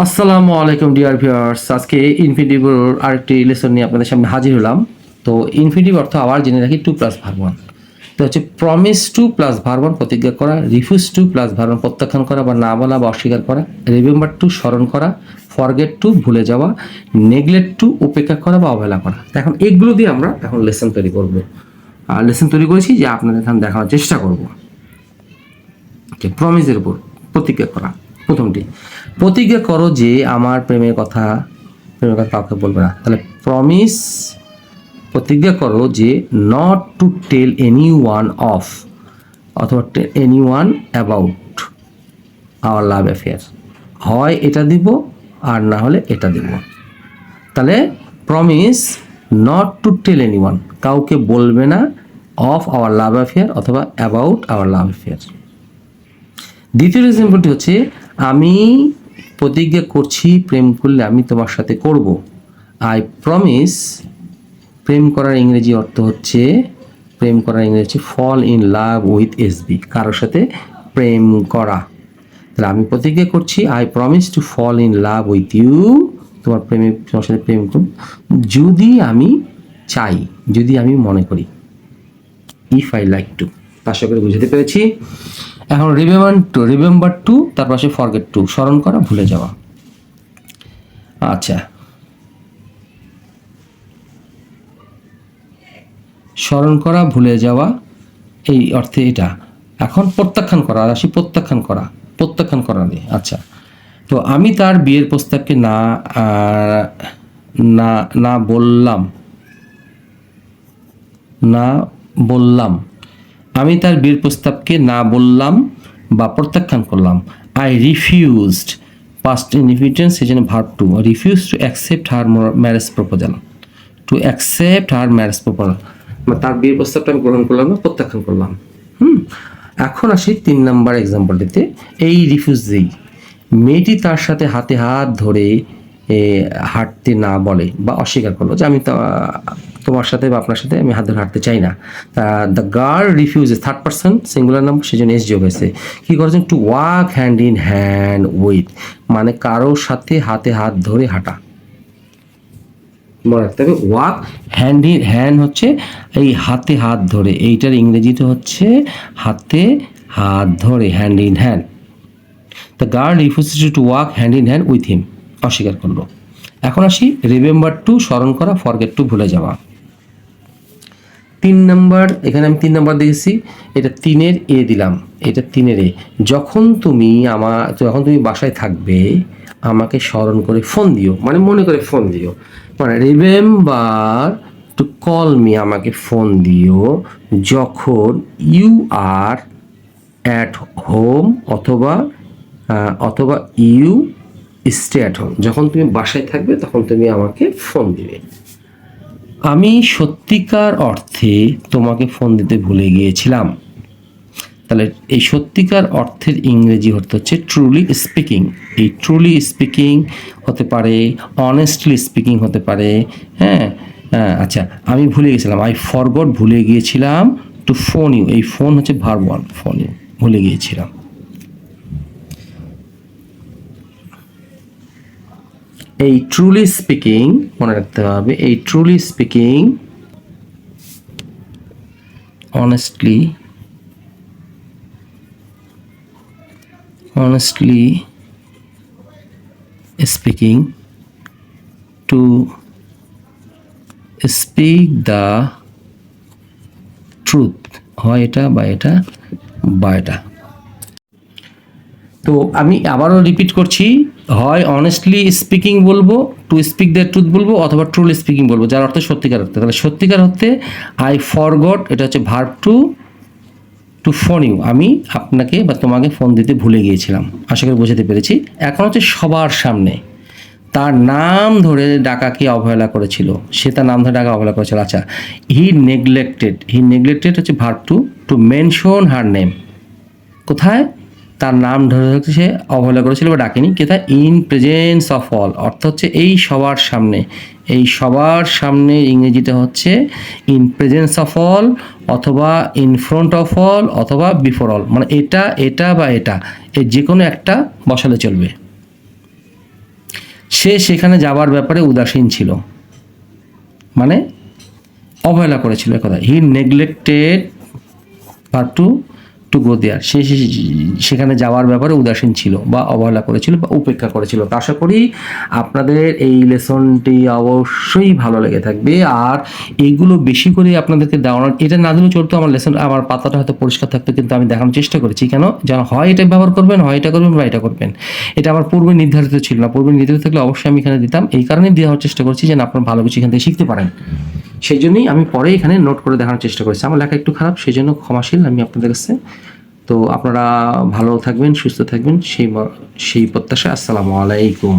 আসসালামু আলাইকুম dear viewers, আজকে ইনফিনিটিভের আরেকটি লেসন নিয়ে আপনাদের সামনে হাজির হলাম। তো ইনফিনিটিভ অর্থ আবার জেনে রাখি টু প্লাস ভার্ব ওয়ান। তো হচ্ছে promise to plus verb one প্রতিজ্ঞা করা, refuse to plus verb one প্রত্যাখ্যান করা বা না বলা বা অস্বীকার করা, রিমেম্বার টু স্মরণ করা, ফরগেট টু ভুলে যাওয়া, নেগলেক্ট টু উপেক্ষা করা বা অবহেলা করা। এখন এগুলো দিয়ে আমরা এখন লেসন তৈরি করব। আর লেসন তৈরি করেছি যে আপনাদের এখানে দেখানোর চেষ্টা করব। প্রমিসের উপর প্রতিজ্ঞা করা। প্রথমটি, প্রতিজ্ঞা করো যে আমার প্রেমের কথা কাউকে বলবে না। তাহলে প্রমিস, প্রতিজ্ঞা করো যে not to tell any one of অথবা any one about our love affair. হয় এটা দিব আর না হলে এটা দিব। তাহলে promise not to tell any one, কাউকে বলবে না অফ আওয়ার লাভ অ্যাফেয়ার অথবা অ্যাবাউট আওয়ার লাভ অ্যাফেয়ার। দ্বিতীয় এক্সাম্পলটি হচ্ছে, আমি প্রতিজ্ঞা করছি প্রেম করলে আমি তোমার সাথে করব। আই প্রমিস, প্রেম করার ইংরেজি অর্থ হচ্ছে, প্রেম করার ইংরেজি fall in love with SB, কারোর সাথে প্রেম করা। তাহলে আমি প্রতিজ্ঞা করছি I promise to fall in love with you, তোমার সাথে প্রেম করব যদি আমি চাই, যদি আমি মনে করি, ইফ আই লাইক টু। আশা করে বুঝতে পেরেছি। এখন রিমেম্বার টু, তার পাশে ফরগেট টু, স্মরণ করা, ভুলে যাওয়া। আচ্ছা, স্মরণ করা, ভুলে যাওয়া এই অর্থে এটা। এখন প্রত্যাখ্যান করা, রাশি প্রত্যাখ্যান করা, প্রত্যাখ্যান করা নিয়ে। আচ্ছা, তো আমি তার বিয়ের প্রস্তাবকে না না না বললাম, না বললাম, আমি তার বিয়ের প্রস্তাবকে না বললাম বা প্রত্যাখ্যান করলাম। আই রিফিউজড, পাস্ট ইনডিফিনিট, সেজন্য verb two, refuse to accept her marriage proposal, to accept her marriage proposal, তার বিয়ের প্রস্তাবটা আমি গ্রহণ করলাম না, প্রত্যাখ্যান করলাম। এখন আসি 3 নম্বর এক্সাম্পলটিতে। এই রিফিউজ দিই, মেয়েটি তার সাথে হাতে হাত ধরে হাঁটতে না বলে বা অস্বীকার করলো যে আমি তোমার সাথে বা আপনার সাথে আমি হাত ধরে হাঁটতে চাই না। The girl refuses, third person singular number, সেজন্য এস যোগ হয়েছে। কী করেছেন? To walk hand in hand with, মানে কারোর সাথে হাতে হাত ধরে হাঁটা। মনে রাখতে হবে, ওয়াক হ্যান্ড ইন হ্যান্ড হচ্ছে এই হাতে হাত ধরে, এইটার ইংরেজিতে হচ্ছে হাতে হাত ধরে, hand in hand. The girl refuses to walk hand in hand with him, অস্বীকার করলো। এখন আসি রিমেম্বার টু, স্মরণ করা, ফরগেট টু, ভুলে যাওয়া। 3 নম্বর, এখানে আমি 3 নম্বর দিয়েছি, এটা 3-এর এ দিলাম, এটা 3-এর এ। যখন তুমি বাসায় থাকবে আমাকে স্মরণ করে ফোন দিও, মানে মনে করে ফোন দিও, মানে রিমেম্বার টু কল মি, আমাকে ফোন দিও যখন ইউ আর অ্যাট হোম অথবা ইউ স্টে অ্যাট হোম, যখন তুমি বাসায় থাকবে তখন তুমি আমাকে ফোন দিবে। আমি সত্যিকার অর্থে তোমাকে ফোন দিতে ভুলে গিয়েছিলাম। তাহলে এই সত্যিকার অর্থের ইংরেজি হচ্ছে ট্রুলি স্পিকিং। এই ট্রুলি স্পিকিং হতে পারে, অনেস্টলি স্পিকিং হতে পারে। হ্যাঁ, আচ্ছা, আমি ভুলে গেছিলাম, আই ফরগট, ভুলে গিয়েছিলাম টু ফোন ইউ, এই ফোন হচ্ছে ভার্ব ওয়ান, ফোন ইউ, ভুলে গিয়েছিলাম। এই ট্রুলি স্পিকিং মনে রাখতে হবে, এই truly speaking, honestly speaking, to speak the truth, হয় এটা বা এটা বা এটা। তো আমি আবারও রিপিট করছি, হয় অনেস্টলি স্পিকিং বলবো, টু স্পিক দ্য ট্রুথ বলবো, অথবা ট্রুলি স্পিকিং বলবো, যার অর্থ সত্যিকার অর্থে। তাহলে সত্যিকার অর্থে আই ফরগট, এটা হচ্ছে ভার্ব টু ফোন ইউ, আমি আপনাকে বা তোমাকে ফোন দিতে ভুলে গিয়েছিলাম। আশা করি বোঝাতে পেরেছি। এখন হচ্ছে সবার সামনে তার নাম ধরে ডাকাকে অবহেলা করেছিল, সে তার নাম ধরে ডাকা অবহেলা করেছিল। আচ্ছা, হি নেগলেক্টেড হচ্ছে verb two mention her name, কোথায়? তার নাম ধরে সে অবহেলা করেছিল বা ডাকেনি। কোথায়? ইন প্রেজেন্স অফ অল, অর্থ হচ্ছে এই সবার সামনে। এই সবার সামনে ইংরেজিতে হচ্ছে ইন প্রেজেন্স অফ অল, অথবা ইন ফ্রন্ট অফ অল, অথবা বিফোর অল, মানে এটা বা এটা, এর যে কোনো একটা বসালে চলবে। সে সেখানে যাবার ব্যাপারে উদাসীন ছিল, মানে অবহেলা করেছিল কথা। হি নেগলেক্টেড ভার্ব টু গো দেয়ার, সে সেখানে যাওয়ার ব্যাপারে উদাসীন ছিল বা অবহেলা করেছিল বা উপেক্ষা করেছিল। তো আশা করি আপনাদের এই লেসনটি অবশ্যই ভালো লেগে থাকবে। আর এইগুলো বেশি করে আপনাদেরকে দেওয়ানোর, এটা না দিলেও চলতো, আমার লেসন আমার পাতাটা হয়তো পরিষ্কার থাকতো, কিন্তু আমি দেখানোর চেষ্টা করেছি কেন, যেন হয় এটা ব্যবহার করবেন, হয় এটা করবেন বা এটা করবেন। এটা আমার পূর্বে নির্ধারিত ছিল না, পূর্বে নির্ধারিত থাকলে অবশ্যই আমি এখানে দিতাম। এই কারণেই দেওয়ার চেষ্টা করছি যেন আপনার ভালো কিছু এখান থেকে শিখতে পারেন। সেই জন্যই আমি পরে এখানে নোট করে দেখানোর চেষ্টা করেছি। আমার লেখা একটু খারাপ, সেই জন্য ক্ষমাশীল আমি আপনাদের কাছে। তো আপনারা ভালো থাকবেন, সুস্থ থাকবেন, সেই প্রত্যাশা। আসসালামু আলাইকুম।